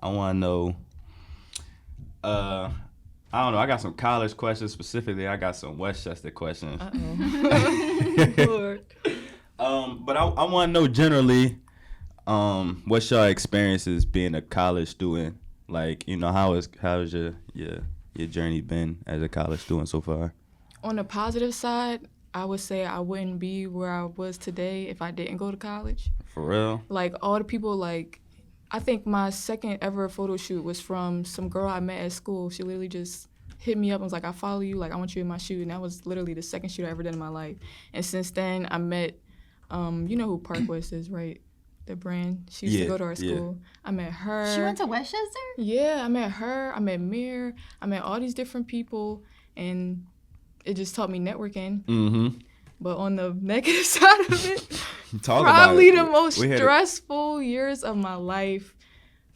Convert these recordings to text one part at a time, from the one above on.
I want to know. Uh, I don't know. I got some college questions specifically. I got some Westchester questions. Lord. But I want to know generally, what's your experiences being a college student? Like, how's your journey been as a college student so far? On the positive side, I would say I wouldn't be where I was today if I didn't go to college. For real? Like all the people, like I think my second ever photo shoot was from some girl I met at school. She literally just hit me up and was like, I follow you, like I want you in my shoot. And that was literally the second shoot I ever did in my life. And since then I met, you know who Park West is, right? The brand. She used to go to our school. I met her. She went to Westchester? Yeah, I met her. I met Mir. I met all these different people. And it just taught me networking. Mm-hmm. But on the negative side of it, Talk probably about it. the most stressful years of my life,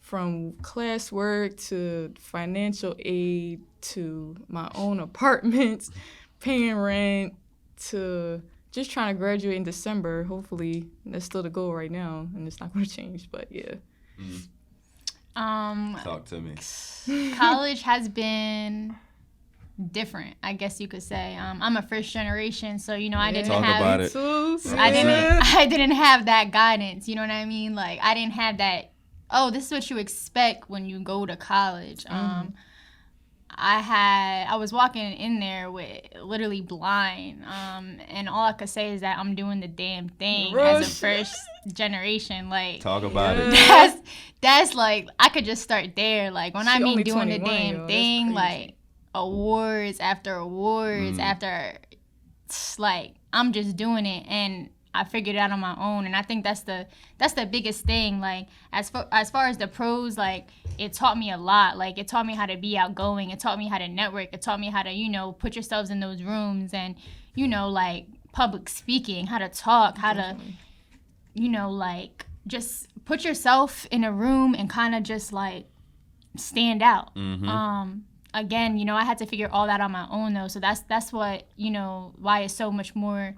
from classwork to financial aid to my own apartments, paying rent, to just trying to graduate in December. Hopefully, that's still the goal right now, and it's not going to change. But yeah. Talk to me. College has been different, I guess you could say. I'm a first generation, so I didn't Talk have about it. I didn't have that guidance. You know what I mean? Like I didn't have that. Oh, this is what you expect when you go to college. I was walking in there with literally blind, and all I could say is that I'm doing the damn thing as a first generation. Like talk about it. That's like I could just start there. Like when I mean doing the 21, damn thing, like awards after awards after, like I'm just doing it, and I figured it out on my own. And I think that's the biggest thing. Like as far as the pros, like it taught me a lot. Like it taught me how to be outgoing. It taught me how to network. It taught me how to put yourselves in those rooms and like public speaking, how to talk, how to like just put yourself in a room and kind of just like stand out. Again, I had to figure all that on my own though. So that's what, why it's so much more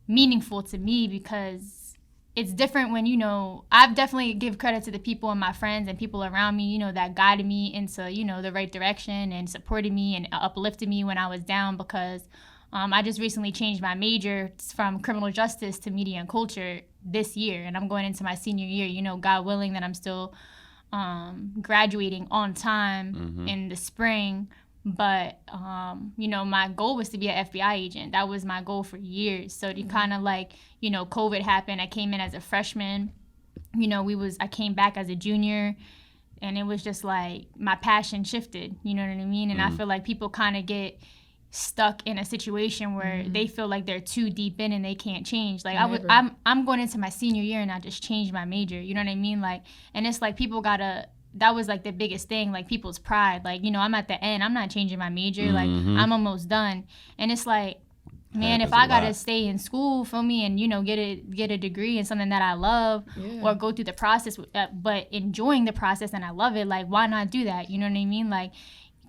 meaningful to me, because it's different when, I've definitely give credit to the people and my friends and people around me, that guided me into, the right direction and supported me and uplifted me when I was down, because I just recently changed my major from criminal justice to media and culture this year, and I'm going into my senior year, God willing that I'm still graduating on time in the spring. But, my goal was to be an FBI agent. That was my goal for years. So to kind of like, COVID happened. I came in as a freshman. I came back as a junior. And it was just like my passion shifted. You know what I mean? And I feel like people kind of get stuck in a situation where they feel like they're too deep in and they can't change. Like I'm going into my senior year and I just changed my major. You know what I mean? Like, and it's like people gotta. That was like the biggest thing, like people's pride. Like, I'm at the end. I'm not changing my major. Like, I'm almost done. And it's like, man, if I gotta stay in school, feel me, and get a degree in something that I love, or go through the process, but enjoying the process and I love it, like why not do that? You know what I mean? Like,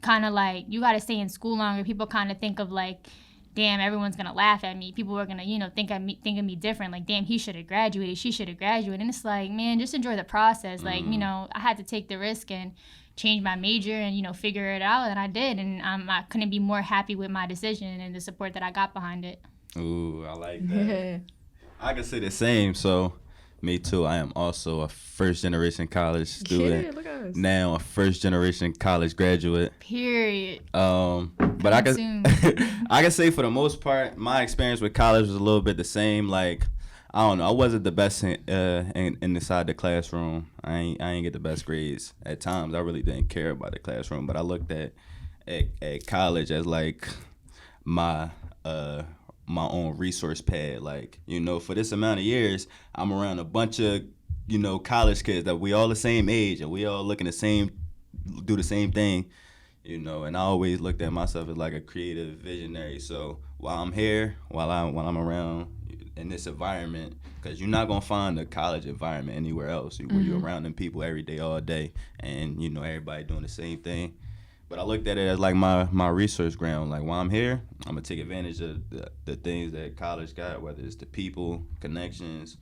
kind of like you gotta stay in school longer. People kind of think of like, damn, everyone's gonna laugh at me. People are gonna, think of me different. Like, damn, he should have graduated. She should have graduated. And it's like, man, just enjoy the process. Like, I had to take the risk and change my major and figure it out, and I did. And I couldn't be more happy with my decision and the support that I got behind it. Ooh, I like that. I can say the same. So, me too. I am also a first-generation college student. Yeah, look at us. Now a first-generation college graduate. Period. But I can say for the most part, my experience with college was a little bit the same. Like, I don't know, I wasn't the best in inside the classroom. I ain't get the best grades at times. I really didn't care about the classroom, but I looked at college as like my own resource pad. Like, for this amount of years, I'm around a bunch of, college kids that we all the same age and we all looking do the same thing, and I always looked at myself as like a creative visionary. So while I'm here, while I'm around in this environment, because you're not going to find a college environment anywhere else where you're around them people every day, all day, and, everybody doing the same thing. But I looked at it as like my research ground. Like, while I'm here, I'm going to take advantage of the things that college got, whether it's the people, connections,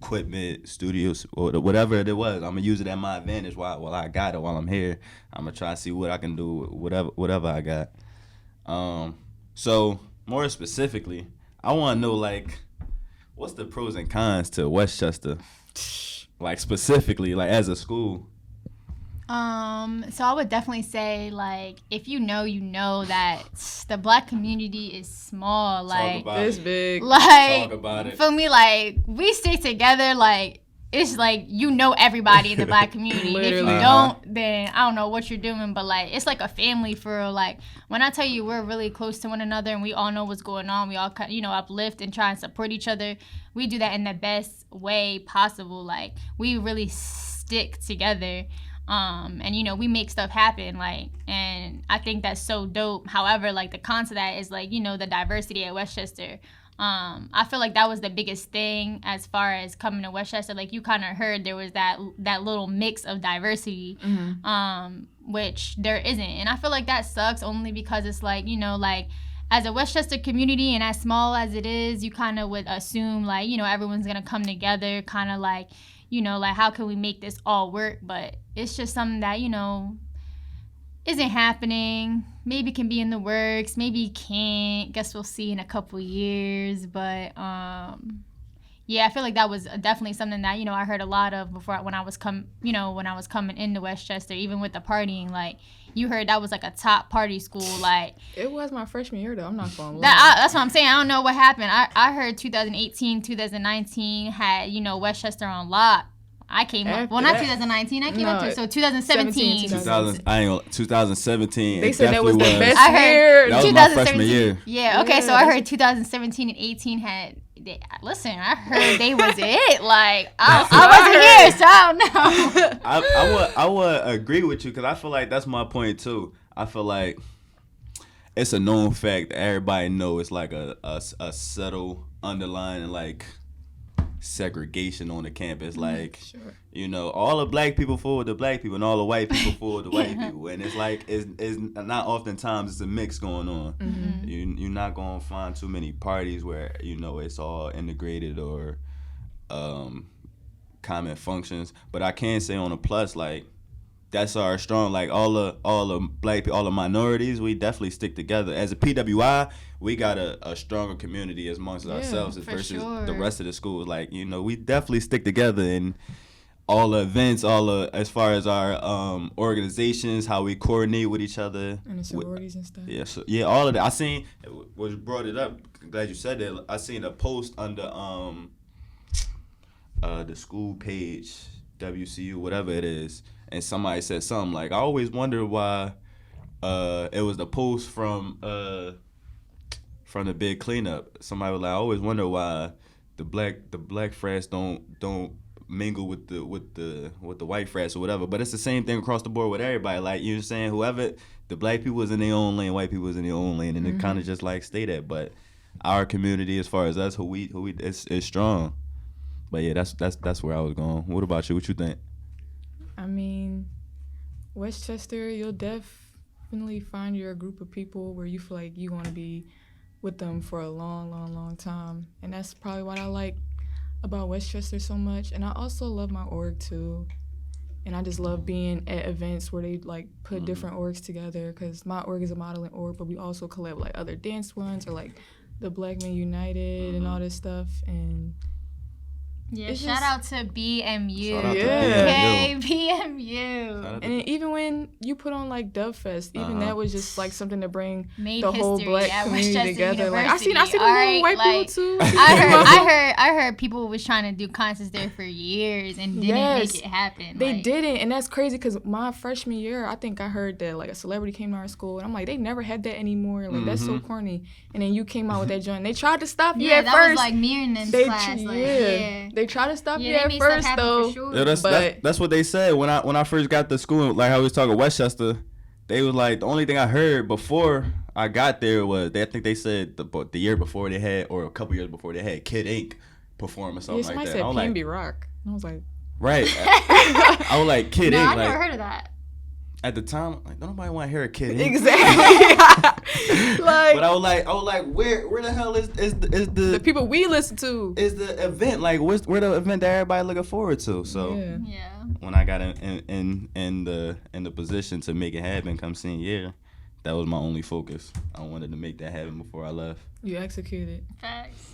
equipment, studios, or whatever it was. I'm gonna use it at my advantage while I got it while I'm here. I'm gonna try to see what I can do with whatever I got. So more specifically, I want to know like what's the pros and cons to Westchester, like specifically like as a school. So I would definitely say, like, if you know that the Black community is small, like, it's big. Like, talk about it. For me, like, we stick together, like, it's like everybody in the Black community. If you don't, then I don't know what you're doing, but like it's like a family for real. Like when I tell you we're really close to one another and we all know what's going on, we all uplift and try and support each other. We do that in the best way possible. Like we really stick together. And we make stuff happen, like, and I think that's so dope. However, like the con to that is like, the diversity at Westchester. I feel like that was the biggest thing as far as coming to Westchester. Like you kind of heard there was that little mix of diversity, which there isn't. And I feel like that sucks only because it's like, like as a Westchester community and as small as it is, you kind of would assume like, everyone's going to come together kind of like, like how can we make this all work? But it's just something that, isn't happening. Maybe can be in the works. Maybe can't. Guess we'll see in a couple years. But yeah, I feel like that was definitely something that I heard a lot of before when I was coming into Westchester. Even with the partying, like you heard that was like a top party school. Like it was my freshman year though. I'm not gonna lie. That's what I'm saying. I don't know what happened. I heard 2018, 2019 had Westchester on lock. I came up. Well, not 2019. I came up to so 2017. 2017. They said that was the best year. That was my freshman year. Yeah. Okay. So I heard 2017 and 18 had. Listen, I heard they was it. Like I wasn't here, so I don't know. I would agree with you because I feel like that's my point too. I feel like it's a known fact that everybody know it's like a subtle underlying like segregation on the campus. Like all the black people fool with the black people and all the white people fool with the white people, and it's like it's not oftentimes it's a mix going on. You're not gonna find too many parties where it's all integrated or common functions. But I can say on a plus, like that's our strong, like all the black people, all the minorities, we definitely stick together. As a PWI, we got a stronger community amongst ourselves versus the rest of the schools. Like, we definitely stick together in all the events, as far as our organizations, how we coordinate with each other. And the sororities and stuff. Yeah, all of that. I seen, what brought it up, glad you said that, I seen a post under the school page, WCU, whatever it is, and somebody said something like, I always wonder why it was the post from the big cleanup. Somebody was like, I always wonder why the black frats don't mingle with the white frats or whatever. But it's the same thing across the board with everybody. Like, you know what I'm saying? Whoever, the black people is in their own lane, white people is in their own lane, and it kind of just like stay that. But our community, as far as us, who we is strong. But yeah, that's where I was going. What about you? What you think? I mean, Westchester, you'll definitely find your group of people where you feel like you want to be with them for a long, long, long time. And that's probably what I like about Westchester so much. And I also love my org too. And I just love being at events where they like put different orgs together, because my org is a modeling org, but we also collab like other dance ones or like the Black Men United and all this stuff. And yeah, shout out to BMU. Shout out to BMU. Okay, BMU. And even when you put on like Dove Fest, even that was just like something to bring Made the whole black community together. University. Like I see the little white people too. I heard people was trying to do concerts there for years and didn't make it happen. They didn't, and that's crazy because my freshman year, I think I heard that like a celebrity came to our school, and I'm like, they never had that anymore. Like that's so corny. And then you came out with that joint. They tried to stop you at that first. Was like Mirren's class. They tried to stop you at first though. Sure. Yeah, that's what they said when I first got to school. Like how we was talking Westchester, they was like, the only thing I heard before I got there was I think they said the year before they had, or a couple years before, they had Kid Ink perform or something like that. Somebody said PNB Rock. And I was like, right. I was like, Kid Ink. I never heard of that. at the time, like, don't nobody want to hear a kid. Exactly. Like, but I was like, where the hell is the people we listen to? Is the event like where the event that everybody looking forward to? So Yeah. when I got in the position to make it happen come senior year, that was my only focus. I wanted to make that happen before I left. You executed. Facts.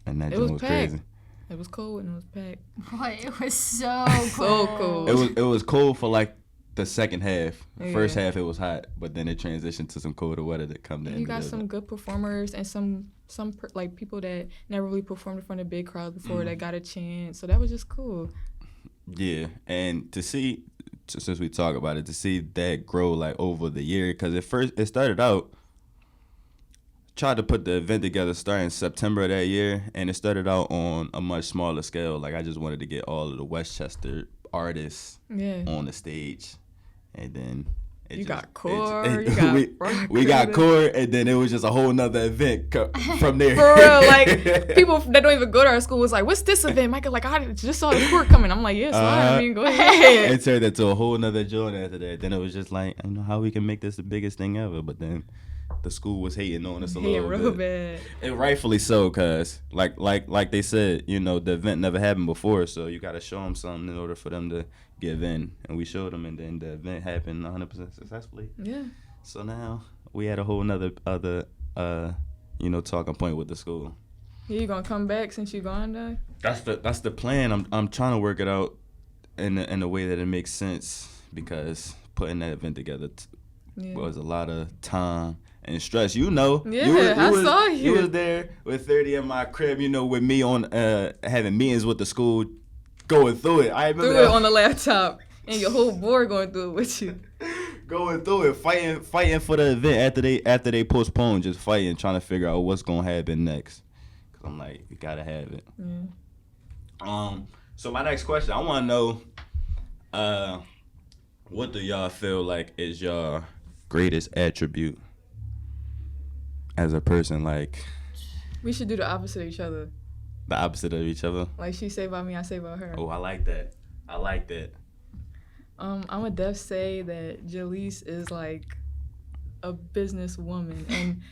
And that It was was packed. crazy. It was cold and it was packed. Boy, it was so So cold. cold. It was cold for like the second half. Yeah. First half it was hot, but then it transitioned to some colder weather that come to You got some good performers and some like people that never really performed in front of big crowds before that got a chance. So that was just cool. Yeah, and to see, since we talk about it, to see that grow like over the year, because at first it started out, tried to put the event together starting September of that year, and it started out on a much smaller scale. Like I just wanted to get all of the Westchester artists on the stage, and then you got core, you got we got core, and then it was just a whole nother event from there. For real, like people that don't even go to our school was like, "What's this event?" Micah, like, I just saw the core coming. I'm like, "Yeah, I mean, go ahead." It turned into a whole nother joint after that. Then it was just like, how we can make this the biggest thing ever. But then the school was hating on us a little real bit. bad. And rightfully so, cause like they said, the event never happened before, so you got to show them something in order for them to give in. And we showed them, and then the event happened 100% successfully. Yeah. So now we had a whole nother talking point with the school. You gonna come back since you gone though? That's the plan. I'm trying to work it out in a way that it makes sense, because putting that event together was a lot of time and stress. I saw you. You was there with 30 in my crib, with me on having meetings with the school, going through it. I remember it on the laptop, and your whole board going through it with you. Going through it, fighting for the event after they postponed, just fighting, trying to figure out what's gonna happen next. Cause I'm like, we gotta have it. Yeah. So my next question, I want to know, what do y'all feel like is your greatest attribute as a person? Like, we should do the opposite of each other. The opposite of each other? Like, she say about me, I say about her. Oh, I like that. I'm gonna def say that Jalyss is like a businesswoman, and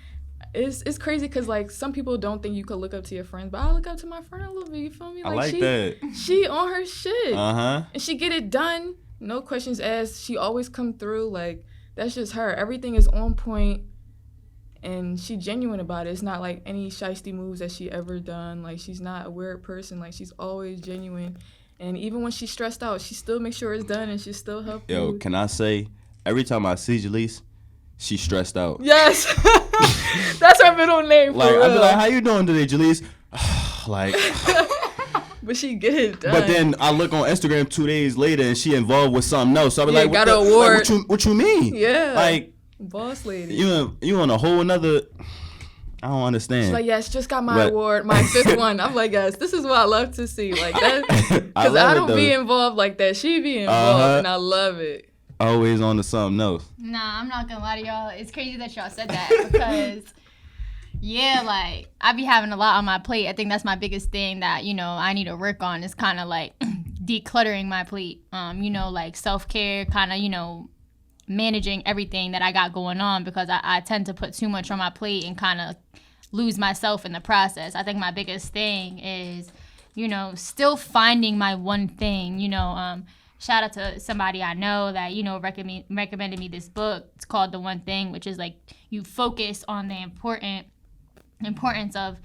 it's crazy because like some people don't think you could look up to your friends, but I look up to my friend a little bit. You feel me? Like, I like that. She on her shit. And she get it done. No questions asked. She always come through. Like, that's just her. Everything is on point, and she genuine about it. It's not like any shiesty moves that she ever done. Like, she's not a weird person. Like, she's always genuine. And even when she's stressed out, she still makes sure it's done, and she still help you. Yo, can I say, every time I see Jalyss, she's stressed out. Yes. That's her middle name, for real. I be like, how you doing today, Jalyss? Like... But she get it done. But then I look on Instagram 2 days later, and she involved with something else. So I be like, got an award. Like, what you mean? Yeah. Like... Boss lady. You on a whole nother... I don't understand. She's like, yes, just got my award, my 5th one. I'm like, yes, this is what I love to see. Like that, because I don't be involved like that. She be involved, and I love it. Always on to something else. Nah, I'm not gonna lie to y'all. It's crazy that y'all said that because, yeah, like I be having a lot on my plate. I think that's my biggest thing that I need to work on. Is kind of like decluttering my plate. Like self-care, kind of managing everything that I got going on, because I tend to put too much on my plate and kind of lose myself in the process. I think my biggest thing is, still finding my one thing. Shout out to somebody I know that, recommended me this book. It's called The One Thing, which is like you focus on the importance of,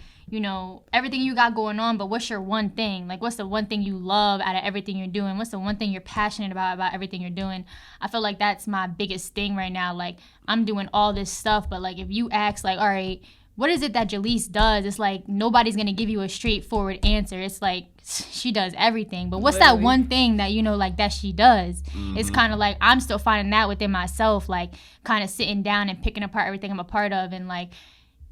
everything you got going on, but what's your one thing? Like, what's the one thing you love out of everything you're doing? What's the one thing you're passionate about everything you're doing? I feel like that's my biggest thing right now. Like, I'm doing all this stuff, but like, if you ask, like, all right, what is it that Jalyss does? It's like, nobody's going to give you a straightforward answer. It's like, she does everything. But what's that one thing that, like, that she does? Mm-hmm. It's kind of like, I'm still finding that within myself, like, kind of sitting down and picking apart everything I'm a part of, and like,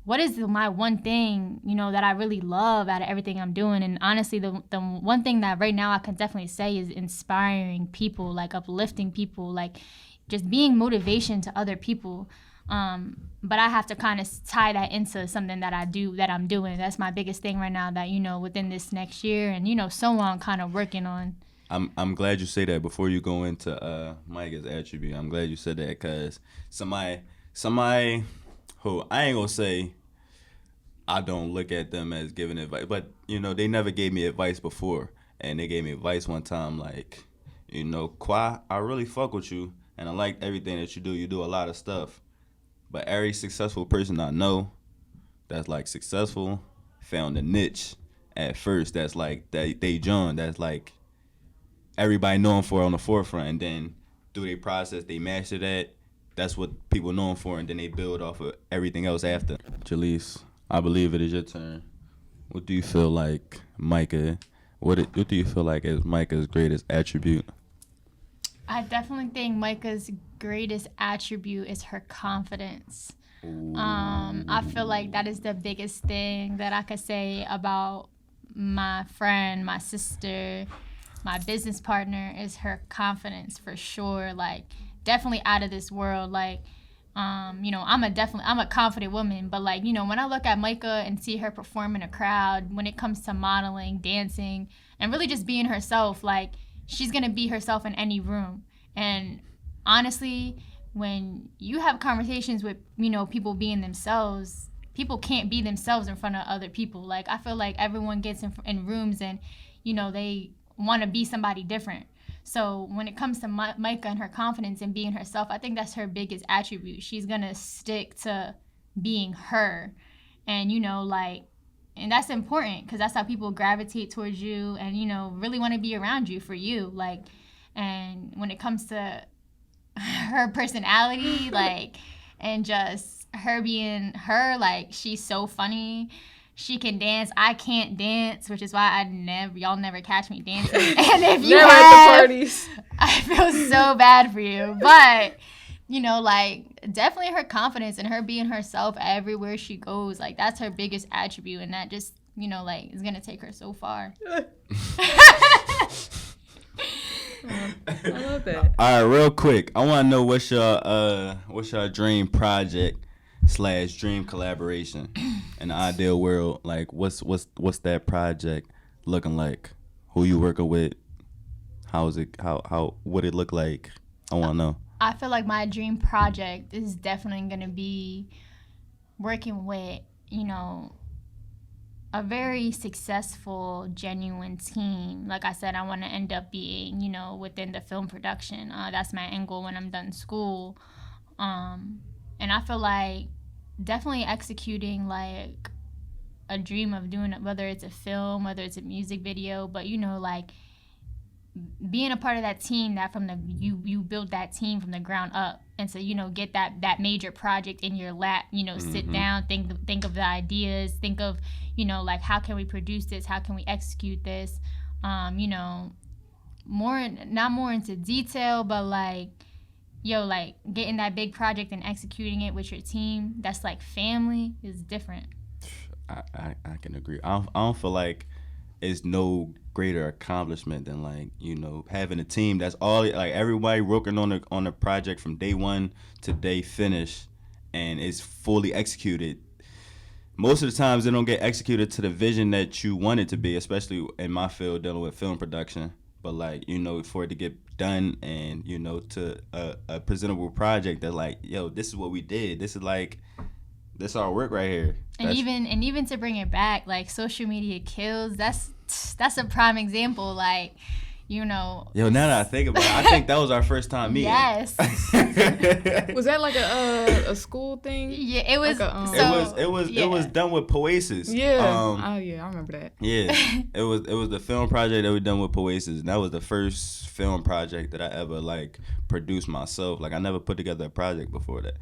what is my one thing, that I really love out of everything I'm doing? And honestly, the one thing that right now I can definitely say is inspiring people, like uplifting people, like just being motivation to other people. But I have to kind of tie that into something that I'm doing. That's my biggest thing right now that, within this next year and, so on, kind of working on. I'm glad you say that before you go into Micah's attribute. I'm glad you said that because somebody who I ain't gonna say I don't look at them as giving advice, but they never gave me advice before, and they gave me advice one time like, Kwa, I really fuck with you, and I like everything that you do. You do a lot of stuff, but every successful person I know that's like successful found a niche at first that's like they joined that's like everybody know them for on the forefront, and then through their process they master that. That's what people know them for, and then they build off of everything else after. Jalyss, I believe it is your turn. What do you feel like Micah? What do you feel like is Micah's greatest attribute? I definitely think Micah's greatest attribute is her confidence. I feel like that is the biggest thing that I could say about my friend, my sister, my business partner, is her confidence for sure. Like, definitely out of this world. Like, I'm a confident woman, but like, when I look at Micah and see her perform in a crowd, when it comes to modeling, dancing, and really just being herself, like, she's gonna be herself in any room. And honestly, when you have conversations with, people being themselves, people can't be themselves in front of other people. Like, I feel like everyone gets in rooms and, they want to be somebody different. So when it comes to Micah and her confidence and being herself, I think that's her biggest attribute. She's going to stick to being her. And, and that's important because that's how people gravitate towards you and, really want to be around you for you. Like, and when it comes to her personality, like, and just her being her, like, she's so funny. She can dance. I can't dance, which is why y'all never catch me dancing. And if you never have, at the parties. I feel so bad for you. But, definitely her confidence and her being herself everywhere she goes. Like, that's her biggest attribute. And that just, is going to take her so far. I love that. All right, real quick. I want to know what's your dream project / dream collaboration in the ideal world. Like, what's that project looking like? Who you working with? How is it? How what it look like? I want to know. I feel like my dream project is definitely going to be working with, a very successful, genuine team. Like I said, I want to end up being, within the film production. That's my end goal when I'm done school. And I feel like definitely executing like a dream of doing it, whether it's a film, whether it's a music video, but like being a part of that team that from you build that team from the ground up. And so, get that major project in your lap, sit down, think of the ideas, think of, like, how can we produce this? How can we execute this? Not more into detail, but like, like getting that big project and executing it with your team, that's like family, is different. I can agree. I don't feel like it's no greater accomplishment than like, having a team that's all like everybody working on the project from day one to day finish, and it's fully executed. Most of the times they don't get executed to the vision that you want it to be, especially in my field dealing with film production. But like, for it to get done and, to a presentable project that like, this is what we did. This is like, this our work right here. And even to bring it back, like social media kills. That's a prime example. Like, Yo, now that I think about it, I think that was our first time meeting. Yes. Was that like a school thing? Yeah, it was. Like it was done with Poesis. Yeah. Yeah, I remember that. Yeah, it was the film project that we done with Poesis, and that was the first film project that I ever like produced myself. Like I never put together a project before that.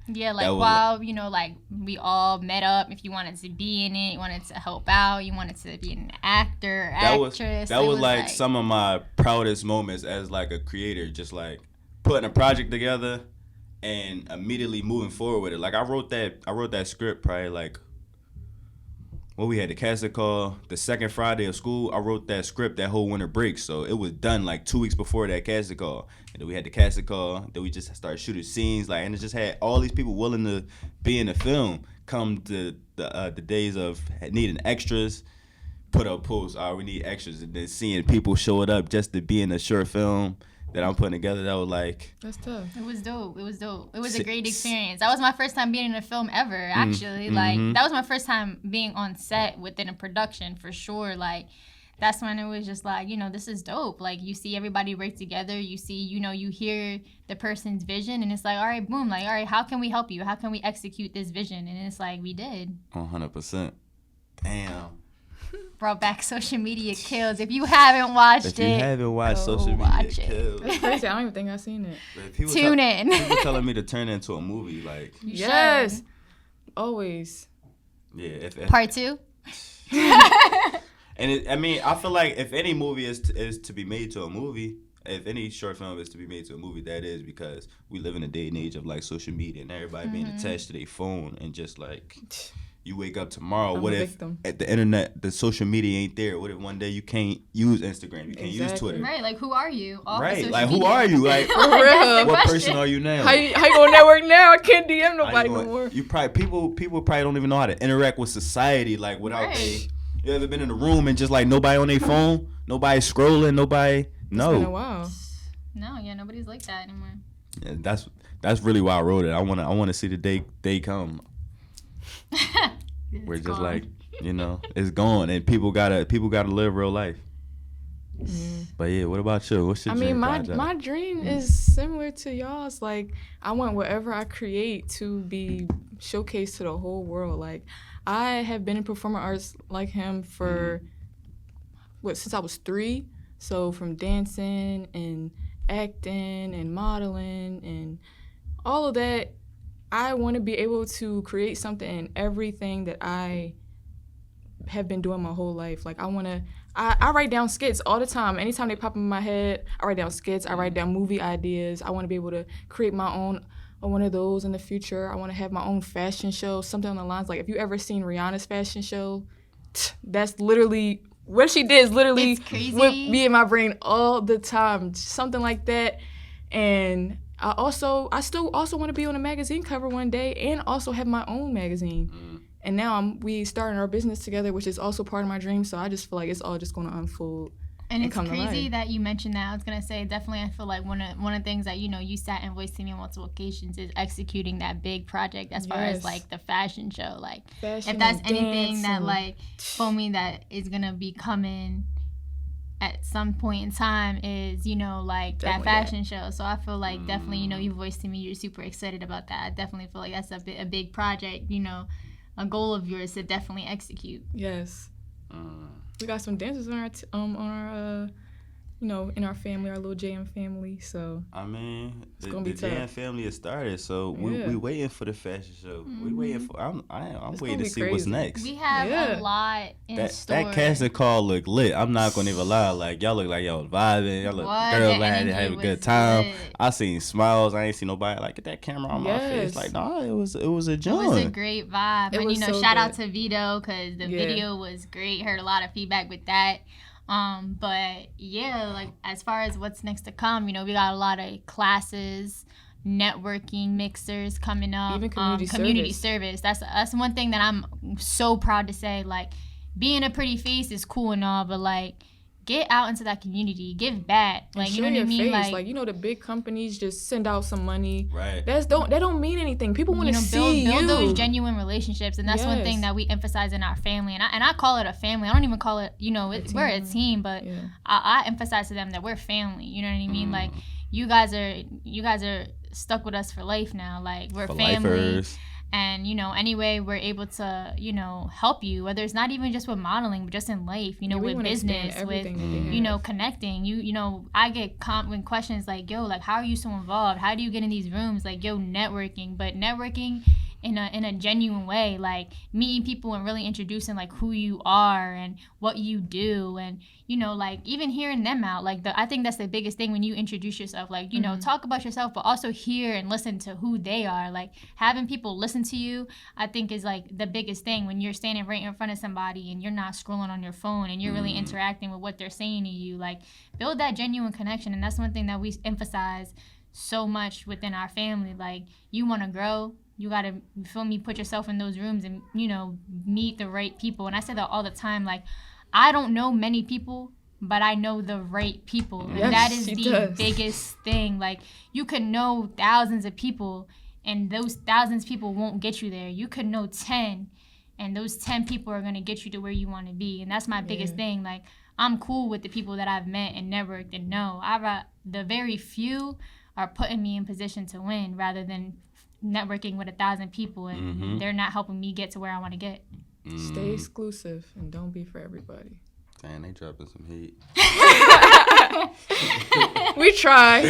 Yeah, like while like we all met up. If you wanted to be in it, you wanted to help out, you wanted to be an actor, actress. That was like some of my proudest moments as like a creator, just like putting a project together and immediately moving forward with it. Like I wrote that script probably like we had the casting call the second Friday of school. I wrote that script that whole winter break, so it was done like 2 weeks before that casting call. And then we had the casting call. Then we just started shooting scenes, like, and it just had all these people willing to be in the film. Come to the days of needing extras, put up posts, we need extras, and then seeing people show it up just to be in a short film that I'm putting together, that was like, that's tough. It was dope. It was a great experience. That was my first time being in a film ever, actually. Like, that was my first time being on set within a production, for sure. Like, that's when it was just like, this is dope. Like, you see everybody work together. You see, you hear the person's vision, and it's like, all right, boom. Like, all right, how can we help you? How can we execute this vision? And it's like, we did. 100%. Damn. Brought back Social Media Kills. If you haven't watched Social Media Kills. I don't even think I've seen it. Tune in. People telling me to turn it into a movie, like. Yes. Always. Yeah. If Part 2? And I feel like if any movie is to be made to a movie, if any short film is to be made to a movie, that is because we live in a day and age of like social media and everybody being attached to their phone, and just like, you wake up tomorrow, what if at the internet, the social media ain't there? What if one day you can't use Instagram, you can't use Twitter? Right, like, who are you? Right, like, who are you? Like, what person are you now? How you gonna network now? I can't DM nobody no more. You probably people probably don't even know how to interact with society, like, without you ever been in a room and just like nobody on their phone, nobody scrolling, nobody. No. It's been a while. No, nobody's like that anymore. Yeah, that's really why I wrote it. I wanna see the day come. We're just gone. Like, it's gone, and people gotta live real life. But yeah, what about you? What's your dream project? My dream is similar to y'all's. Like, I want whatever I create to be showcased to the whole world. Like, I have been in performing arts like him for since I was 3. So from dancing and acting and modeling and all of that, I want to be able to create something in everything that I have been doing my whole life. Like, I write down skits all the time. Anytime they pop in my head, I write down skits. I write down movie ideas. I want to be able to create my own one of those in the future. I want to have my own fashion show, something on the lines like, if you ever seen Rihanna's fashion show, that's literally what she did. Is literally what be in my brain all the time, something like that. And I still also want to be on a magazine cover one day, and also have my own magazine. And now we starting our business together, which is also part of my dream. So I just feel like it's all just going to unfold. And it's crazy that you mentioned that. I was going to say, definitely, I feel like one of the things that, you sat and voiced to me on multiple occasions is executing that big project as far as, like, the fashion show. Like, if that's anything that, like, for me that is going to be coming at some point in time is, like, that fashion show. So I feel like definitely, you voiced to me you're super excited about that. I definitely feel like that's a big project, a goal of yours to definitely execute. Yes. We got some dancers on our in our family, our little JM family. So the JM family has started. So we waiting for the fashion show. We waiting for. I'm waiting to see what's next. We have a lot in store. That casting call look lit. I'm not gonna even lie. Like, y'all look like y'all was vibing. Y'all look girl had a good time. Lit. I seen smiles. I ain't seen nobody like, get that camera on my face. Like, no, it was a joint. It was a great vibe. And shout out to Vito, because the video was great. Heard a lot of feedback with that. But yeah, like, as far as what's next to come, we got a lot of classes, networking, mixers coming up, even community service. That's one thing that I'm so proud to say. Like, being a pretty face is cool and all, but like, get out into that community, give back. Like, you know what I mean? Face. Like, the big companies just send out some money. Right. That don't mean anything. People want to see build those genuine relationships, and that's one thing that we emphasize in our family. And I call it a family. I don't even call it, we're a team, but I emphasize to them that we're family. You know what I mean? Like, you guys are stuck with us for life now. Like, we're family. Lifers. And, any way we're able to, help you, whether it's not even just with modeling, but just in life, with business, with, connecting. I get questions like, yo, like, how are you so involved? How do you get in these rooms? Like, yo, networking. But networking in a genuine way, like, meeting people and really introducing, like, who you are and what you do, and like, even hearing them out. Like, I think that's the biggest thing when you introduce yourself. Like, talk about yourself, but also hear and listen to who they are. Like, having people listen to you, I think, is like the biggest thing when you're standing right in front of somebody and you're not scrolling on your phone and you're really interacting with what they're saying to you. Like, build that genuine connection, and that's one thing that we emphasize so much within our family. Like, you want to grow, you got to, put yourself in those rooms and, meet the right people. And I say that all the time. Like, I don't know many people, but I know the right people. And that is the biggest thing. Like, you could know thousands of people, and those thousands of people won't get you there. You could know 10, and those 10 people are going to get you to where you want to be. And that's my biggest thing. Like, I'm cool with the people that I've met and networked and know. The very few are putting me in position to win rather than networking with 1,000 people, and they're not helping me get to where I want to get. Stay exclusive and don't be for everybody. Damn, they dropping some heat. We try.